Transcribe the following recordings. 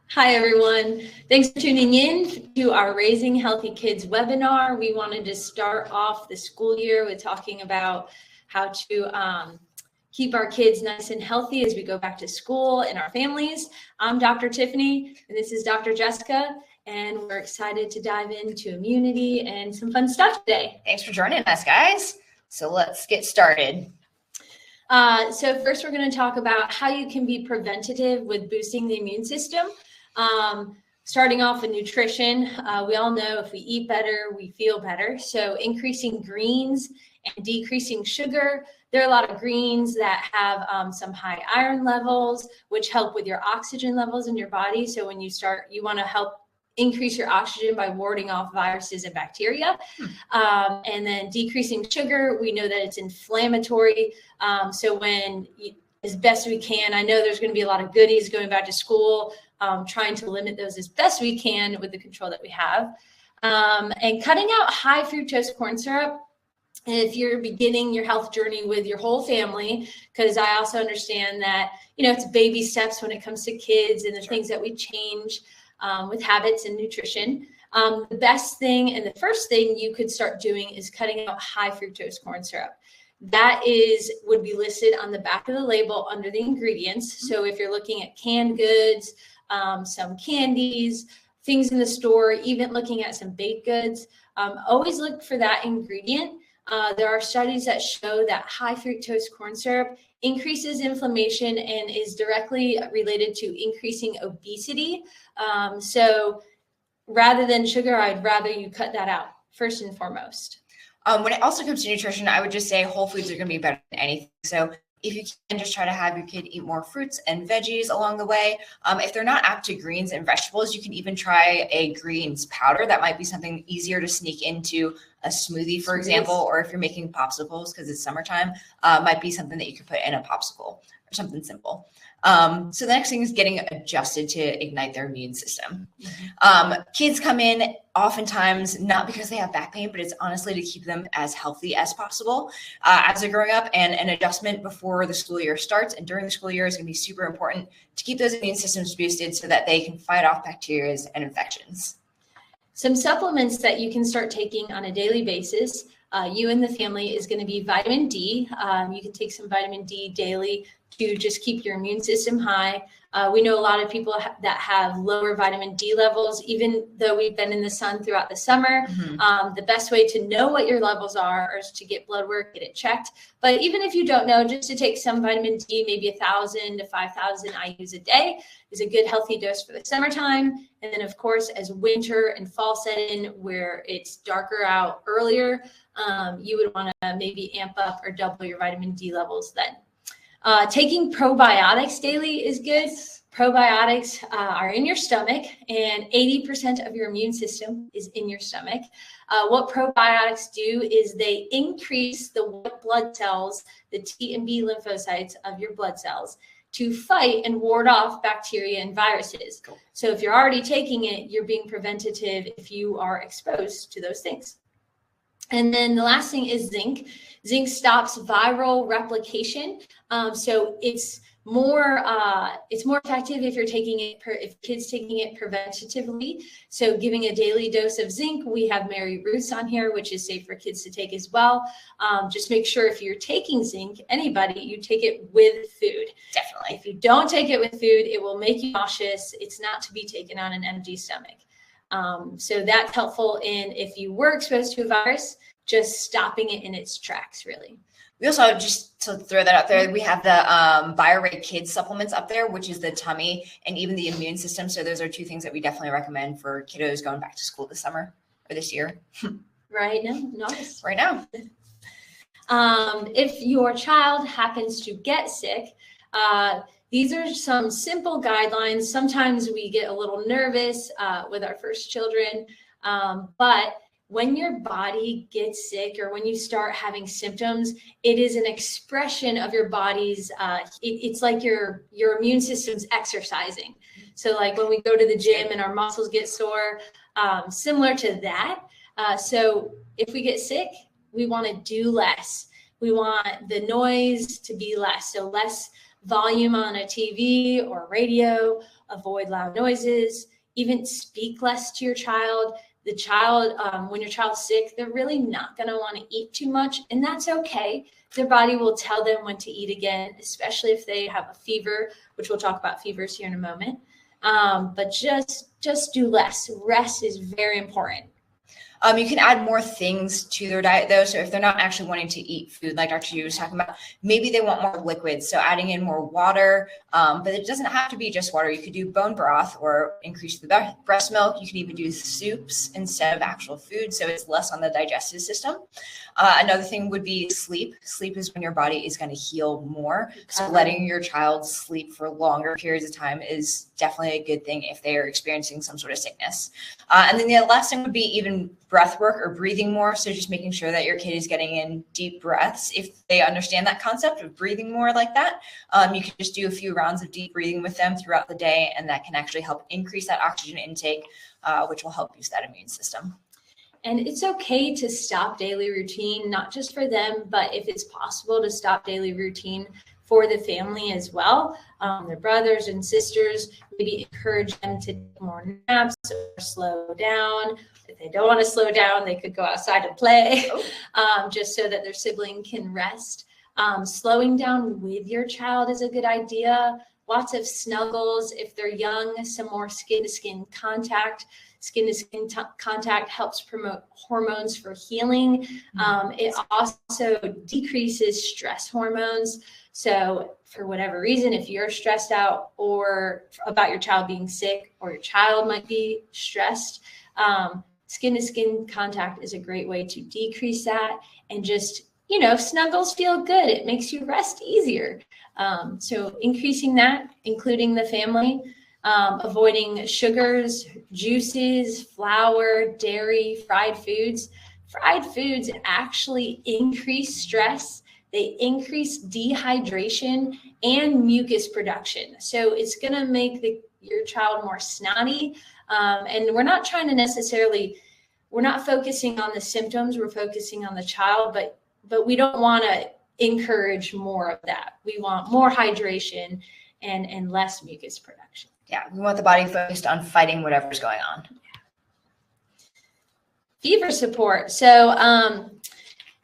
Hi, everyone. Thanks for tuning in to our Raising Healthy Kids webinar. We wanted to start off the school year with talking about how to keep our kids nice and healthy as we go back to school and our families. I'm Dr. Tiffany, and this is Dr. Jessica, and we're excited to dive into immunity and some fun stuff today. Thanks for joining us, guys. So let's get started. So first, we're going to talk about how you can be preventative with boosting the immune system. Starting off with nutrition, we all know if we eat better, we feel better. So increasing greens and decreasing sugar. There are a lot of greens that have some high iron levels, which help with your oxygen levels in your body. So when you want to help increase your oxygen by warding off viruses and bacteria. And then decreasing sugar, we know that it's inflammatory. So as best we can, I know there's going to be a lot of goodies going back to school, trying to limit those as best we can with the control that we have. And cutting out high fructose corn syrup if you're beginning your health journey with your whole family, because I also understand that, it's baby steps when it comes to kids and the things that we change with habits and nutrition. The best thing and the first thing you could start doing is cutting out high fructose corn syrup. That would be listed on the back of the label under the ingredients. So if you're looking at canned goods, some candies, things in the store, even looking at some baked goods, always look for that ingredient. There are studies that show that high fructose corn syrup increases inflammation and is directly related to increasing obesity. So rather than sugar, I'd rather you cut that out first and foremost. When it also comes to nutrition, I would just say whole foods are going to be better than anything. So if you can, just try to have your kid eat more fruits and veggies along the way. If they're not apt to greens and vegetables, you can even try a greens powder. That might be something easier to sneak into a smoothie, for example, or if you're making popsicles because it's summertime, might be something that you could put in a popsicle or something simple. So the next thing is getting adjusted to ignite their immune system. Kids come in oftentimes not because they have back pain, but it's honestly to keep them as healthy as possible as they're growing up. And an adjustment before the school year starts and during the school year is going to be super important to keep those immune systems boosted so that they can fight off bacteria and infections. Some supplements that you can start taking on a daily basis, you and the family, is going to be vitamin D. You can take some vitamin D daily to just keep your immune system high. We know a lot of people that have lower vitamin D levels, even though we've been in the sun throughout the summer. The best way to know what your levels are is to get blood work, get it checked. But even if you don't know, just to take some vitamin D, maybe 1,000 to 5,000 IUs a day is a good healthy dose for the summertime. And then of course, as winter and fall set in where it's darker out earlier, you would want to maybe amp up or double your vitamin D levels then. Taking probiotics daily is good. Probiotics are in your stomach, and 80% of your immune system is in your stomach. What probiotics do is they increase the white blood cells, the T and B lymphocytes of your blood cells, to fight and ward off bacteria and viruses. Cool. So if you're already taking it, you're being preventative if you are exposed to those things. And then the last thing is zinc. Zinc stops viral replication. So it's more effective if you're taking it, if kids taking it preventatively. So giving a daily dose of zinc, we have Mary Ruth's on here, which is safe for kids to take as well. Just make sure if you're taking zinc, anybody, you take it with food. Definitely. If you don't take it with food, it will make you nauseous. It's not to be taken on an empty stomach. So that's helpful in if you were exposed to a virus, just stopping it in its tracks, really. We also, just to throw that out there, we have the BioRay Kids supplements up there, which is the tummy and even the immune system. So those are two things that we definitely recommend for kiddos going back to school this summer or this year. Right now, nice. Right now. If your child happens to get sick, these are some simple guidelines. Sometimes we get a little nervous with our first children, but when your body gets sick or when you start having symptoms, it is an expression of your body's, it's like your immune system's exercising. So like when we go to the gym and our muscles get sore, similar to that. So if we get sick, we want to do less. We want the noise to be less. So less volume on a TV or radio, avoid loud noises, even speak less to your child. The child, when your child's sick, they're really not going to want to eat too much, and that's okay. Their body will tell them when to eat again, especially if they have a fever, which we'll talk about fevers here in a moment. But just do less. Rest is very important. You can add more things to their diet though. So if they're not actually wanting to eat food, like Dr. Yu was talking about, maybe they want more liquids. So adding in more water, but it doesn't have to be just water. You could do bone broth or increase the breast milk. You can even do soups instead of actual food. So it's less on the digestive system. Another thing would be sleep. Sleep is when your body is going to heal more. So letting your child sleep for longer periods of time is definitely a good thing if they are experiencing some sort of sickness. And then the last thing would be even breath work or breathing more. So just making sure that your kid is getting in deep breaths. If they understand that concept of breathing more like that, you can just do a few rounds of deep breathing with them throughout the day. And that can actually help increase that oxygen intake, which will help boost that immune system. And it's okay to stop daily routine, not just for them, but if it's possible to stop daily routine for the family as well. Their brothers and sisters, maybe encourage them to take more naps or slow down. If they don't want to slow down, they could go outside and play, just so that their sibling can rest. Slowing down with your child is a good idea. Lots of snuggles. If they're young, some more skin-to-skin contact. Skin-to-skin contact helps promote hormones for healing. It also decreases stress hormones. So for whatever reason, if you're stressed out or about your child being sick, or your child might be stressed, skin-to-skin contact is a great way to decrease that. And just, snuggles feel good. It makes you rest easier. So increasing that, including the family. Avoiding sugars, juices, flour, dairy, fried foods. Fried foods actually increase stress. They increase dehydration and mucus production. So it's going to make your child more snotty. And we're not trying to we're not focusing on the symptoms. We're focusing on the child, but we don't want to encourage more of that. We want more hydration and less mucus production. Yeah, we want the body focused on fighting whatever's going on. Fever support. So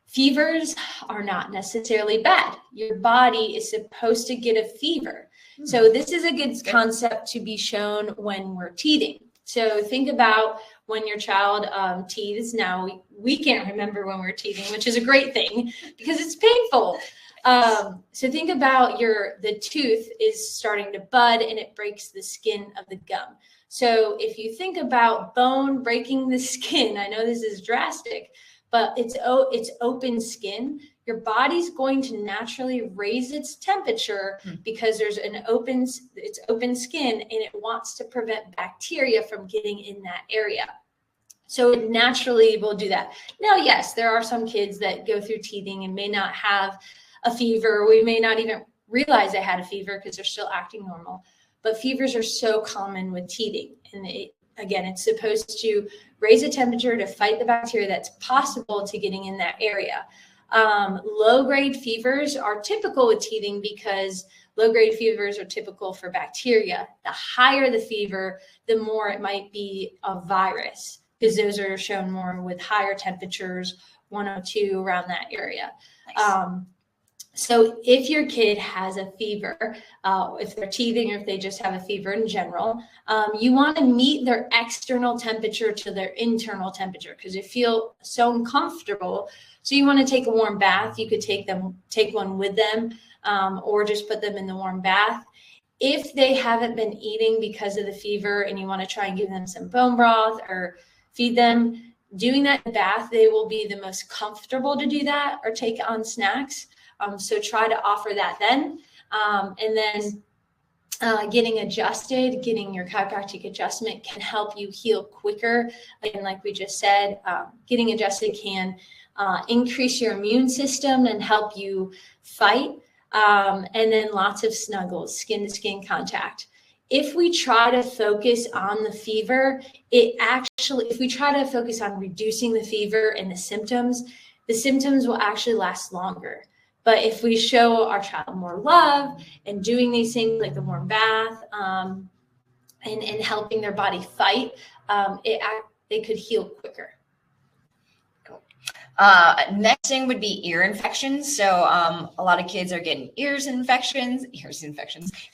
fevers are not necessarily bad. Your body is supposed to get a fever. So this is a good concept to be shown when we're teething. So think about when your child teethes. Now, we can't remember when we're teething, which is a great thing because it's painful. So think about the tooth is starting to bud and it breaks the skin of the gum. So if you think about bone breaking the skin, I know this is drastic, but it's open skin. Your body's going to naturally raise its temperature because there's it's open skin and it wants to prevent bacteria from getting in that area. So it naturally will do that. Now, yes, there are some kids that go through teething and may not have a fever. We may not even realize they had a fever because they're still acting normal. But fevers are so common with teething. And it's supposed to raise the temperature to fight the bacteria that's possible to getting in that area. Low-grade fevers are typical with teething because low-grade fevers are typical for bacteria. The higher the fever, the more it might be a virus, because those are shown more with higher temperatures, 102 around that area. Nice. So if your kid has a fever, if they're teething or if they just have a fever in general, you want to meet their external temperature to their internal temperature because they feel so uncomfortable. So you want to take a warm bath. You could take one with them or just put them in the warm bath. If they haven't been eating because of the fever and you want to try and give them some bone broth or feed them, doing that in the bath, they will be the most comfortable to do that or take on snacks. So try to offer that then. And then getting adjusted, getting your chiropractic adjustment can help you heal quicker. Again, like we just said, getting adjusted can increase your immune system and help you fight. And then lots of snuggles, skin-to-skin contact. If we try to focus on the fever, if we try to focus on reducing the fever and the symptoms will actually last longer. But if we show our child more love and doing these things like the warm bath, and helping their body fight, it could heal quicker. Cool. Next thing would be ear infections. So a lot of kids are getting ear infections.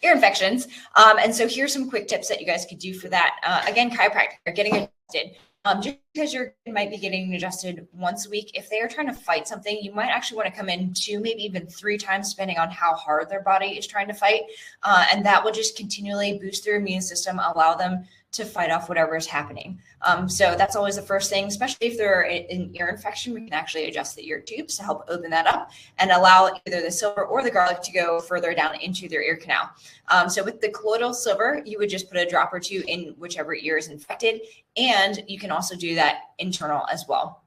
And so here's some quick tips that you guys could do for that. Again, chiropractor, getting adjusted. Just because you might be getting adjusted once a week, if they are trying to fight something, you might actually want to come in 2, maybe even 3 times, depending on how hard their body is trying to fight. And that will just continually boost their immune system, allow them to fight off whatever is happening. So that's always the first thing, especially if they're in ear infection. We can actually adjust the ear tubes to help open that up and allow either the silver or the garlic to go further down into their ear canal. So with the colloidal silver, you would just put a drop or 2 in whichever ear is infected, and you can also do that internal as well.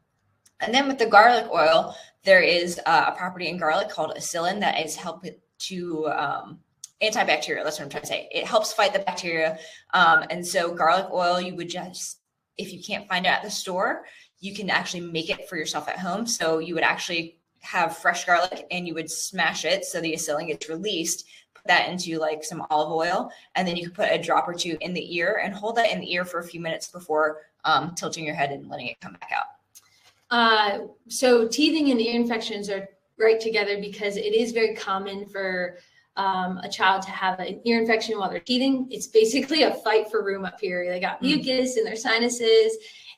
And then with the garlic oil, there is a property in garlic called acillin that is helping to antibacterial. That's what I'm trying to say. It helps fight the bacteria. And so garlic oil, you would just, if you can't find it at the store, you can actually make it for yourself at home. So you would actually have fresh garlic and you would smash it so the acillin gets released, put that into like some olive oil, and then you could put a drop or 2 in the ear and hold that in the ear for a few minutes before tilting your head and letting it come back out. So teething and ear infections are right together because it is very common for a child to have an ear infection while they're teething. It's basically a fight for room up here. They got mucus in their sinuses,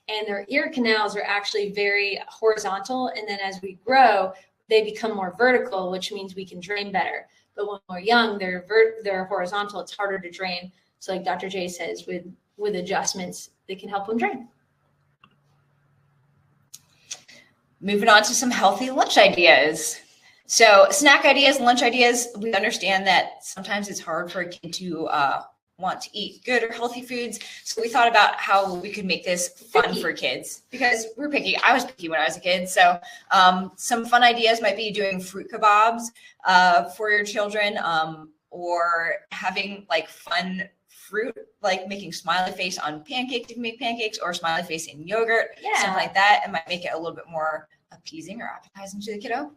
and their ear canals are actually very horizontal. And then as we grow, they become more vertical, which means we can drain better. But when we're young, they're horizontal. It's harder to drain. So like Dr. J says, with adjustments, they can help them drain. Moving on to some healthy lunch ideas. So snack ideas, lunch ideas, we understand that sometimes it's hard for a kid to want to eat good or healthy foods. So we thought about how we could make this fun for kids because we're picky. I was picky when I was a kid. So some fun ideas might be doing fruit kebabs for your children, or having like fun fruit, like making smiley face on pancakes. You can make pancakes, or smiley face in yogurt, something like that. It might make it a little bit more appeasing or appetizing to the kiddo.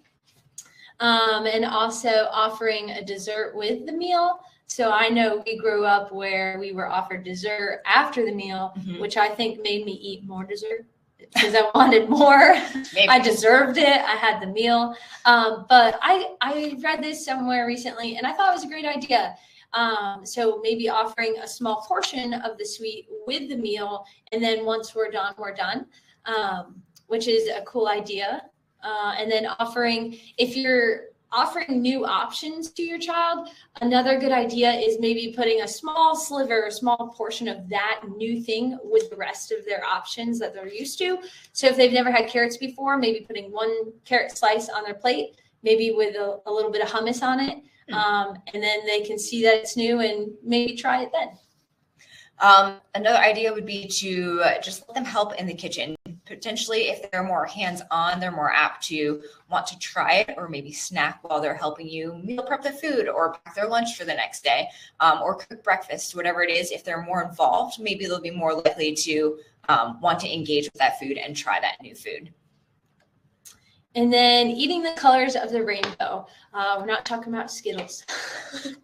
And also offering a dessert with the meal. So I know we grew up where we were offered dessert after the meal, which I think made me eat more dessert because I wanted more. Maybe. I deserved it. I had the meal. But I read this somewhere recently and I thought it was a great idea. So maybe offering a small portion of the sweet with the meal. And then once we're done, which is a cool idea. And then if you're offering new options to your child, another good idea is maybe putting a small sliver, a small portion of that new thing with the rest of their options that they're used to. So if they've never had carrots before, maybe putting 1 carrot slice on their plate, maybe with a little bit of hummus on it. And then they can see that it's new and maybe try it then. Another idea would be to just let them help in the kitchen. Potentially, if they're more hands-on, they're more apt to want to try it or maybe snack while they're helping you meal prep the food or pack their lunch for the next day, or cook breakfast, whatever it is. If they're more involved, maybe they'll be more likely to want to engage with that food and try that new food. And then eating the colors of the rainbow. We're not talking about Skittles.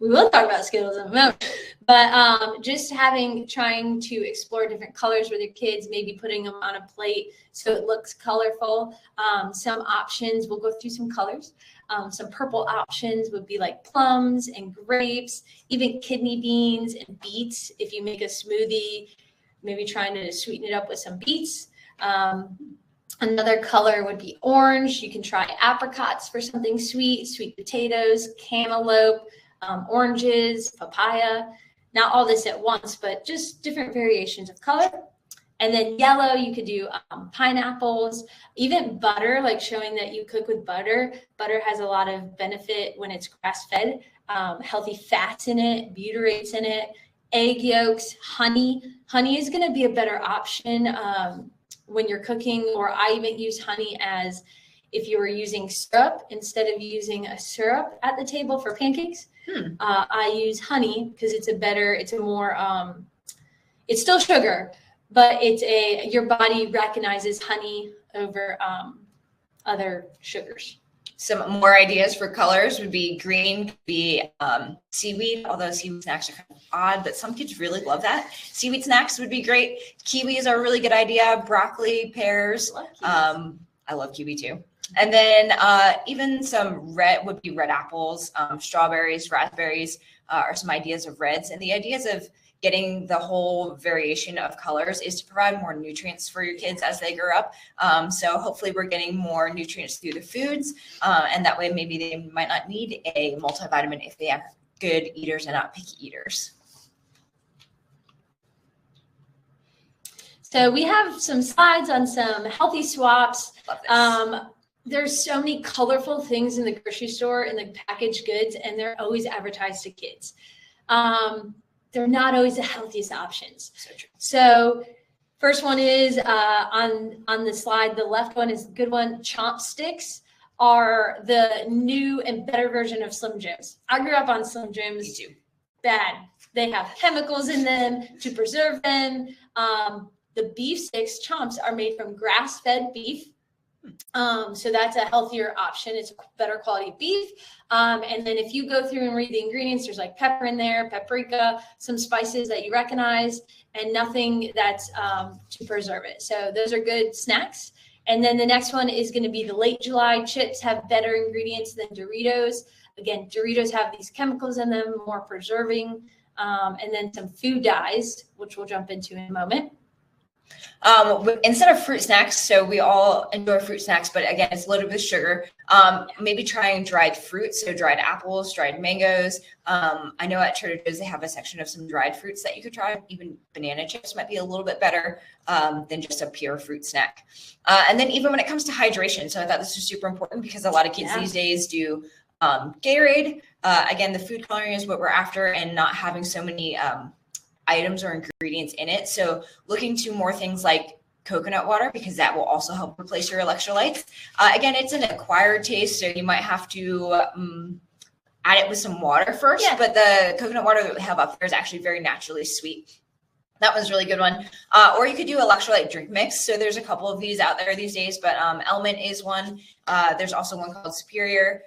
We will talk about Skittles in a moment. But just trying to explore different colors with your kids, maybe putting them on a plate so it looks colorful. Some options, we'll go through some colors. Some purple options would be like plums and grapes, even kidney beans and beets. If you make a smoothie, maybe trying to sweeten it up with some beets. Another color would be orange. You can try apricots for something sweet, sweet potatoes, cantaloupe, oranges, papaya. Not all this at once, but just different variations of color. And then yellow, you could do pineapples, even butter, like showing that you cook with butter. Butter has a lot of benefit when it's grass-fed, healthy fats in it, butyrates in it, egg yolks, honey. Honey is going to be a better option when you're cooking, or I even use honey as if you were using syrup instead of using a syrup at the table for pancakes. I use honey because it's still sugar, but your body recognizes honey over other sugars. Some more ideas for colors would be green, could be seaweed, although seaweed snacks are kind of odd, but some kids really love that. Seaweed snacks would be great. Kiwis are a really good idea. Broccoli, pears. I love kiwi too. And then even some red would be red apples, strawberries, raspberries are some ideas of reds. And the ideas of getting the whole variation of colors is to provide more nutrients for your kids as they grow up. So hopefully we're getting more nutrients through the foods, and that way maybe they might not need a multivitamin if they are good eaters and not picky eaters. So we have some slides on some healthy swaps. There's so many colorful things in the grocery store and the packaged goods, and they're always advertised to kids. They're not always the healthiest options. So first one is on the slide, the left one is a good one. Chopsticks are the new and better version of Slim Jims. I grew up on Slim Jims. Me too. Bad. They have chemicals in them to preserve them. The beef sticks, chomps, are made from grass-fed beef. So that's a healthier option. It's better quality beef. And then if you go through and read the ingredients, there's like pepper in there, paprika, some spices that you recognize, and nothing that's to preserve it. So those are good snacks. And then the next one is going to be the late July chips. Have better ingredients than Doritos. Again, Doritos have these chemicals in them, more preserving, and then some food dyes, which we'll jump into in a moment. Instead of fruit snacks, so we all enjoy fruit snacks, but again, it's loaded with sugar. Maybe trying dried fruits, so dried apples, dried mangoes. I know at Trader Joe's they have a section of some dried fruits that you could try. Even banana chips might be a little bit better than just a pure fruit snack. And then even when it comes to hydration, so I thought this was super important because a lot of kids these days do Gatorade. Again, the food coloring is what we're after, and not having so many items or ingredients in it. So looking to more things like coconut water, because that will also help replace your electrolytes. Again, it's an acquired taste, so you might have to add it with some water first, but the coconut water that we have up there is actually very naturally sweet. That was a really good one. Or you could do electrolyte drink mix. So there's a couple of these out there these days, but Element is one. There's also one called Superior.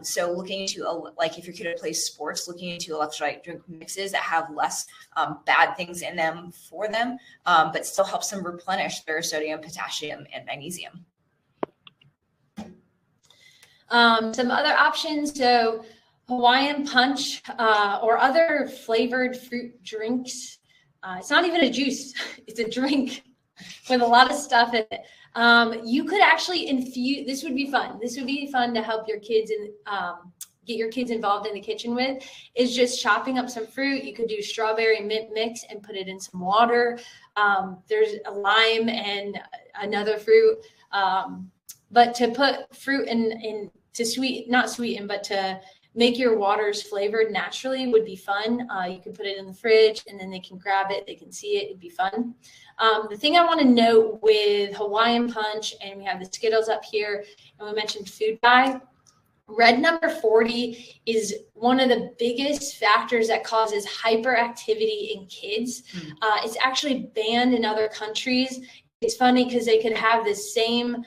So looking into, like if your kid plays sports, looking into electrolyte drink mixes that have less bad things in them for them, but still helps them replenish their sodium, potassium, and magnesium. Some other options, so Hawaiian punch or other flavored fruit drinks. It's not even a juice, it's a drink with a lot of stuff in it. You could actually infuse, this would be fun. This would be fun to help your kids and get your kids involved in the kitchen with, is just chopping up some fruit. You could do strawberry mint mix and put it in some water. There's a lime and another fruit. But to put fruit in to not sweeten, but to make your waters flavored naturally would be fun. You can put it in the fridge and then they can grab it. They can see it. It'd be fun. The thing I want to note with Hawaiian punch, and we have the Skittles up here, and we mentioned food dye. Red number 40 is one of the biggest factors that causes hyperactivity in kids. It's actually banned in other countries. It's funny because they could have the same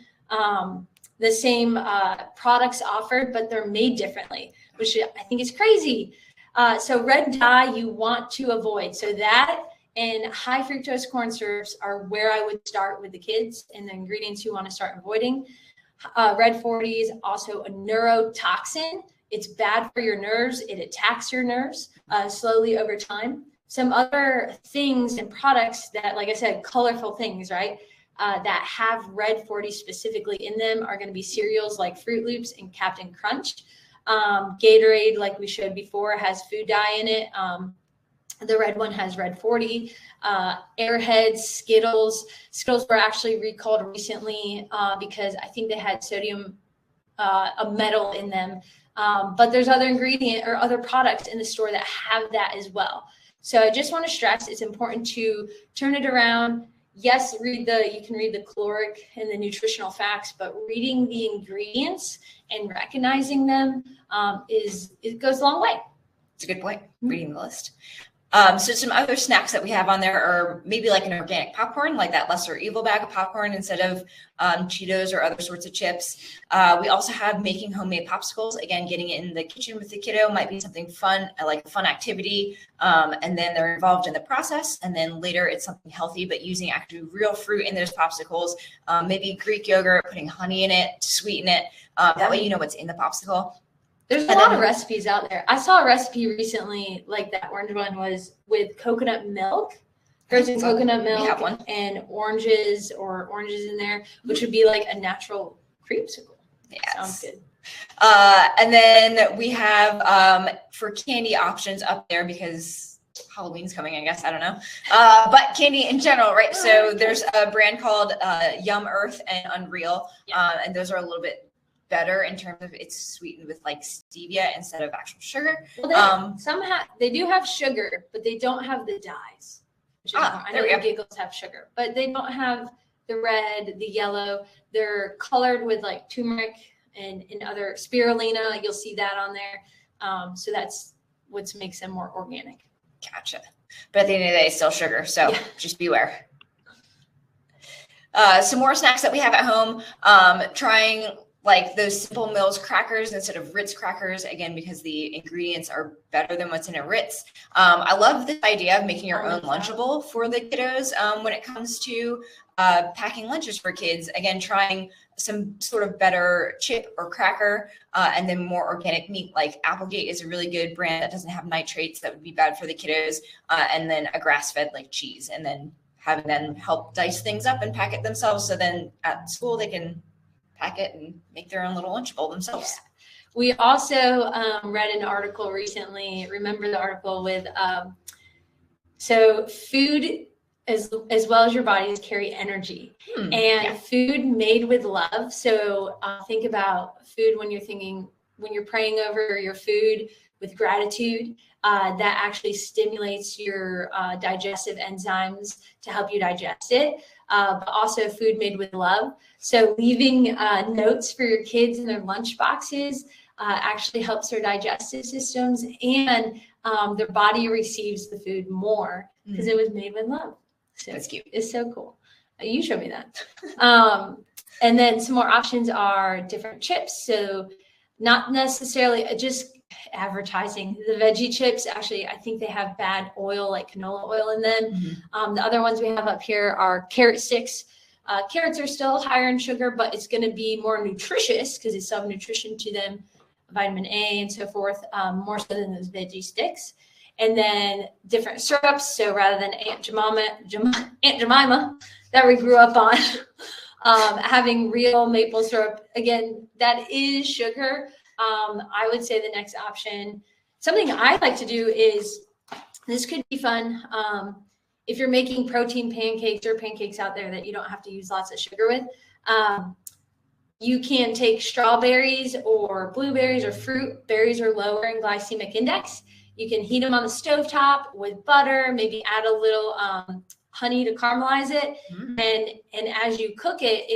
products offered, but they're made differently, which I think is crazy. So red dye you want to avoid. So that and high fructose corn syrups are where I would start with the kids, and the ingredients you want to start avoiding. Red 40 is also a neurotoxin. It's bad for your nerves. It attacks your nerves slowly over time. Some other things and products that, like I said, colorful things, right? That have red 40 specifically in them are going to be cereals like Fruit Loops and Captain Crunch. Gatorade, like we showed before, has food dye in it. The red one has red 40. Airheads, Skittles. Skittles were actually recalled recently because I think they had sodium, a metal in them. But there's other ingredient or other products in the store that have that as well. So I just want to stress it's important to turn it around. Yes, you can read the caloric and the nutritional facts, but reading the ingredients and recognizing them it goes a long way. It's a good point, reading the list. So some other snacks that we have on there are maybe like an organic popcorn, like that lesser evil bag of popcorn instead of Cheetos or other sorts of chips. We also have making homemade popsicles. Again, getting it in the kitchen with the kiddo might be something fun, like a fun activity. And then they're involved in the process. And then later it's something healthy, but using actually real fruit in those popsicles, maybe Greek yogurt, putting honey in it to sweeten it. That way you know what's in the popsicle. There's a lot of recipes out there. I saw a recipe recently, like that orange one was with coconut milk, frozen coconut milk, and oranges in there, which would be like a natural creamsicle. Yes. Sounds good. And then we have for candy options up there because Halloween's coming, I guess. I don't know. But candy in general, right? So there's a brand called Yum Earth and Unreal. And those are a little bit better in terms of it's sweetened with like stevia instead of actual sugar. Well, they do have sugar, but they don't have the dyes. I know the Giggles have sugar, but they don't have the red, the yellow. They're colored with like turmeric and other spirulina. You'll see that on there. So that's what makes them more organic. Gotcha. But at the end of the day, it's still sugar. So just beware. Some more snacks that we have at home. Trying like those Simple Mills crackers instead of Ritz crackers, again, because the ingredients are better than what's in a Ritz. I love this idea of making your own Lunchable for the kiddos when it comes to packing lunches for kids. Again, trying some sort of better chip or cracker and then more organic meat, like Applegate is a really good brand that doesn't have nitrates that would be bad for the kiddos, and then a grass-fed like cheese, and then having them help dice things up and pack it themselves. So then at school they can pack it and make their own little Lunchable themselves. Yeah. We also read an article recently. Remember the article with so food as well as your bodies carry energy, and food made with love. So think about food when you're praying over your food with gratitude. That actually stimulates your digestive enzymes to help you digest it. But also food made with love. So leaving notes for your kids in their lunch boxes actually helps their digestive systems, and their body receives the food more because it was made with love. So that's cute. It's so cool. You showed me that. And then some more options are different chips. So not necessarily just advertising the veggie chips. Actually, I think they have bad oil, like canola oil in them. The other ones we have up here are carrot sticks. Carrots are still higher in sugar, but it's going to be more nutritious because they still have nutrition to them, vitamin A and so forth, more so than those veggie sticks. And then different syrups. So rather than Aunt Jemima that we grew up on, having real maple syrup, again, that is sugar. I would say the next option, something I like to do is, this could be fun. If you're making protein pancakes or pancakes out there that you don't have to use lots of sugar with, you can take strawberries or blueberries or fruit. Berries are lower in glycemic index. You can heat them on the stovetop with butter, maybe add a little honey to caramelize it. And as you cook it,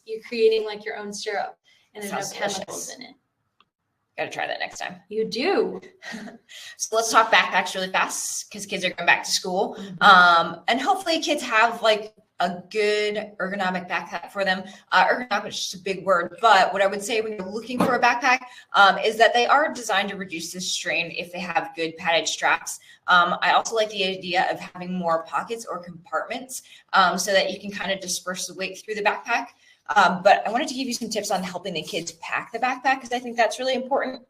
you're creating like your own syrup, and there's no chemicals in it. Got to try that next time. You do. So let's talk backpacks really fast because kids are going back to school. And hopefully kids have like a good ergonomic backpack for them. Ergonomic is just a big word, but what I would say when you're looking for a backpack is that they are designed to reduce the strain if they have good padded straps. I also like the idea of having more pockets or compartments so that you can kind of disperse the weight through the backpack. But I wanted to give you some tips on helping the kids pack the backpack because I think that's really important.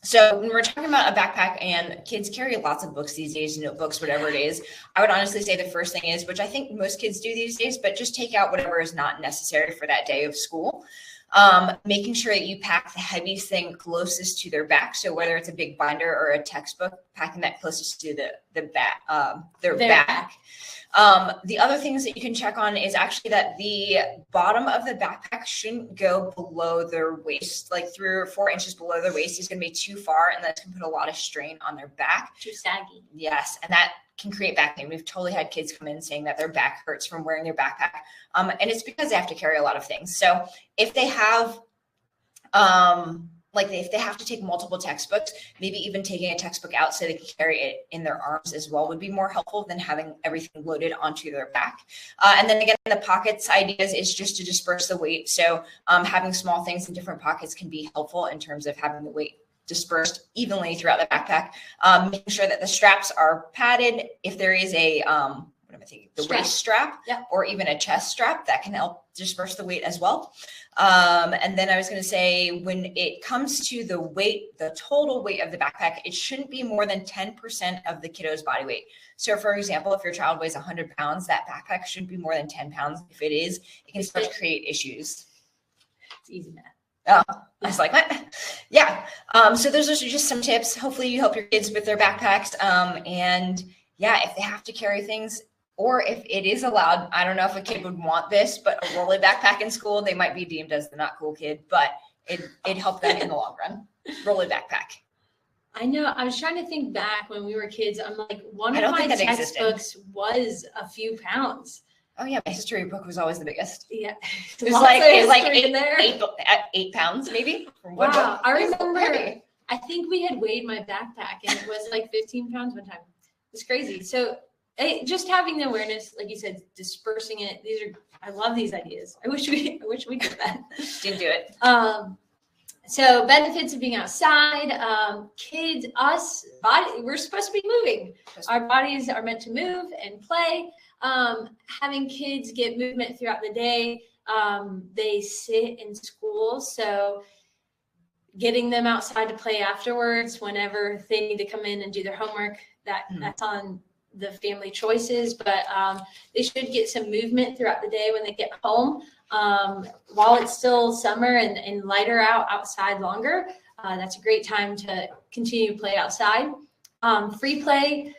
So when we're talking about a backpack, and kids carry lots of books these days, notebooks, whatever it is, I would honestly say the first thing is, which I think most kids do these days, but just take out whatever is not necessary for that day of school. Making sure that you pack the heaviest thing closest to their back. So whether it's a big binder or a textbook, packing that closest to their back. The other things that you can check on is actually that the bottom of the backpack shouldn't go below their waist, like 3 or 4 inches below their waist is going to be too far, and that's going to put a lot of strain on their back. Too saggy. Yes, and that can create back pain. We've totally had kids come in saying that their back hurts from wearing their backpack, and it's because they have to carry a lot of things. So if they have like if they have to take multiple textbooks, maybe even taking a textbook out so they can carry it in their arms as well would be more helpful than having everything loaded onto their back. And then again, the pockets ideas is just to disperse the weight. So having small things in different pockets can be helpful in terms of having the weight dispersed evenly throughout the backpack. Making sure that the straps are padded. If there is a, what am I thinking? The waist strap, or even a chest strap, that can help disperse the weight as well. And then I was going to say, when it comes to the weight, the total weight of the backpack, it shouldn't be more than 10% of the kiddo's body weight. So for example, if your child weighs 100 pounds, that backpack shouldn't be more than 10 pounds. If it is, it can start to create issues. It's easy math. Oh, I was like, what? Yeah. So those are just some tips. Hopefully you help your kids with their backpacks. And yeah, if they have to carry things, or if it is allowed, I don't know if a kid would want this, but a rolly backpack in school, they might be deemed as the not cool kid, but it helped them in the long run. Rolly backpack. I know. I was trying to think back when we were kids. I'm like, one of my textbooks was a few pounds. Oh yeah, my history book was always the biggest. Yeah, it was like 8 pounds maybe. From one book. I remember. I think we had weighed my backpack and it was like 15 pounds one time. It's crazy. So just having the awareness, like you said, dispersing it. I love these ideas. I wish we did that. Didn't do it. So benefits of being outside, kids, we're supposed to be moving. Our bodies are meant to move and play. Having kids get movement throughout the day. They sit in school, so getting them outside to play afterwards whenever they need to come in and do their homework, that's on the family choices, but they should get some movement throughout the day when they get home. While it's still summer and lighter outside longer, that's a great time to continue to play outside. Free play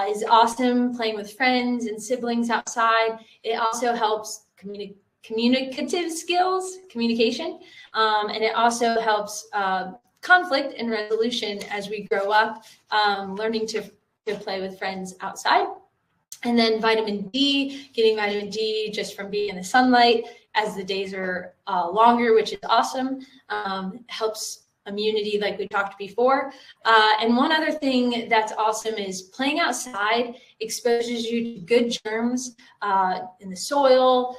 is awesome, playing with friends and siblings outside. It also helps communicative skills, communication, and it also helps conflict and resolution as we grow up, learning to play with friends outside. And then vitamin D, getting vitamin D just from being in the sunlight as the days are longer, which is awesome. Helps immunity like we talked before. And one other thing that's awesome is playing outside exposes you to good germs in the soil.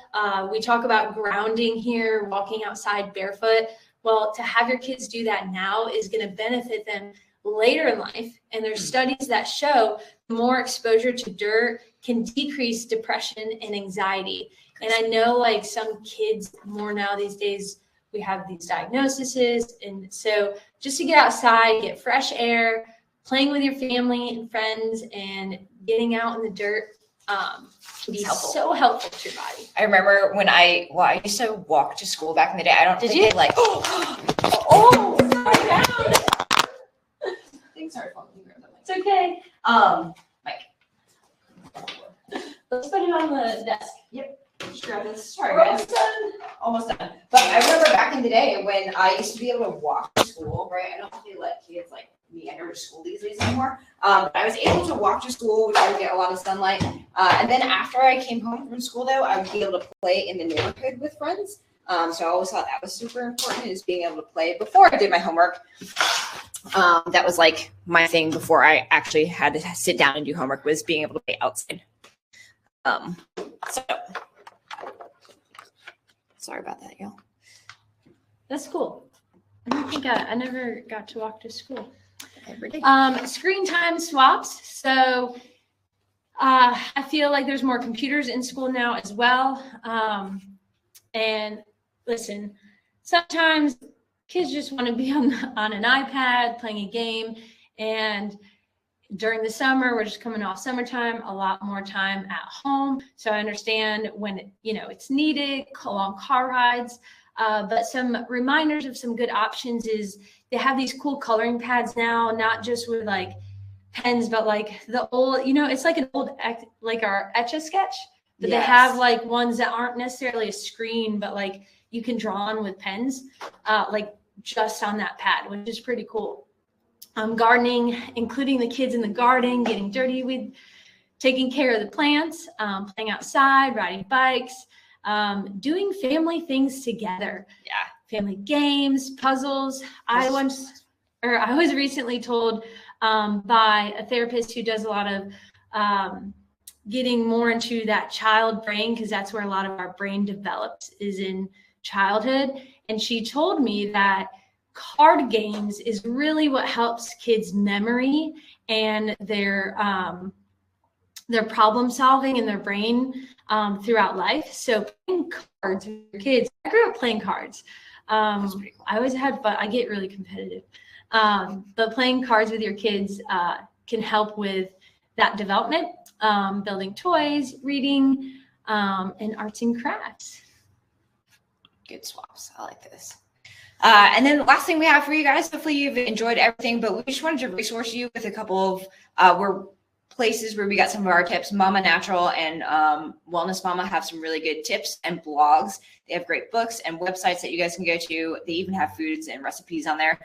We talk about grounding here, walking outside barefoot. Well, to have your kids do that now is going to benefit them later in life. And there's studies that show more exposure to dirt can decrease depression and anxiety. And I know like some kids more now these days, we have these diagnoses. And so just to get outside, get fresh air, playing with your family and friends and getting out in the dirt can be so helpful to your body. I remember when I used to walk to school back in the day. I don't Did think you? they like, oh, sorry, down. Things are falling. It's okay. Mike. Let's put it on the desk. Yep. Just grab this. Sorry, guys. Almost done. But I remember back in the day when I used to be able to walk to school, right? I don't think they let kids like me enter to school these days anymore. But I was able to walk to school, which I would get a lot of sunlight. And then after I came home from school, though, I would be able to play in the neighborhood with friends. So I always thought that was super important, is being able to play before I did my homework. That was like my thing before I actually had to sit down and do homework, was being able to play outside. So sorry about that, y'all. That's cool. I don't think I never got to walk to school. Every day. Screen time swaps. So I feel like there's more computers in school now as well. And listen, sometimes kids just want to be on an iPad playing a game. And during the summer, we're just coming off summertime, a lot more time at home. So I understand when it's needed, long car rides. But some reminders of some good options is they have these cool coloring pads now, not just with like pens, but like the old, it's like an old, like our Etch-a-Sketch, but They have like ones that aren't necessarily a screen, but like you can draw on with pens, like just on that pad, which is pretty cool. Gardening, including the kids in the garden, getting dirty with taking care of the plants, playing outside, riding bikes, doing family things together. Yeah. family games, puzzles. I was recently told by a therapist who does a lot of getting more into that child brain, because that's where a lot of our brain develops, is in childhood. And she told me that card games is really what helps kids' memory and their problem solving in their brain throughout life. So playing cards with your kids. I grew up playing cards. That's pretty cool. I always had fun. I get really competitive. But playing cards with your kids can help with that development, building toys, reading, and arts and crafts. Good swaps. I like this. And then the last thing we have for you guys, hopefully you've enjoyed everything, but we just wanted to resource you with a couple of places where we got some of our tips. Mama Natural and Wellness Mama have some really good tips and blogs. They have great books and websites that you guys can go to. They even have foods and recipes on there.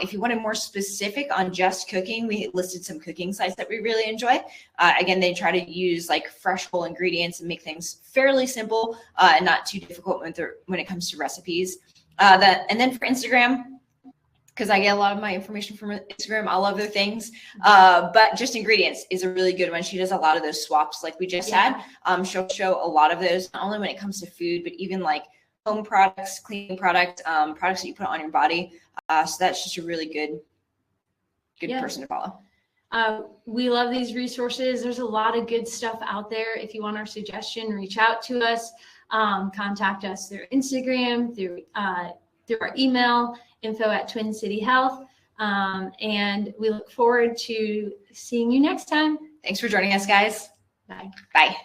If you wanted more specific on just cooking, we listed some cooking sites that we really enjoy. Again, they try to use like fresh whole ingredients and make things fairly simple and not too difficult when it comes to recipes. And then for Instagram, because I get a lot of my information from Instagram, I love their things. But Just Ingredients is a really good one. She does a lot of those swaps like we just had. She'll show a lot of those, not only when it comes to food, but even like home products, cleaning products, products that you put on your body. So that's just a really good person to follow. We love these resources. There's a lot of good stuff out there. If you want our suggestion, reach out to us, contact us through Instagram, through our email, info@TwinCityHealth. And we look forward to seeing you next time. Thanks for joining us, guys. Bye. Bye.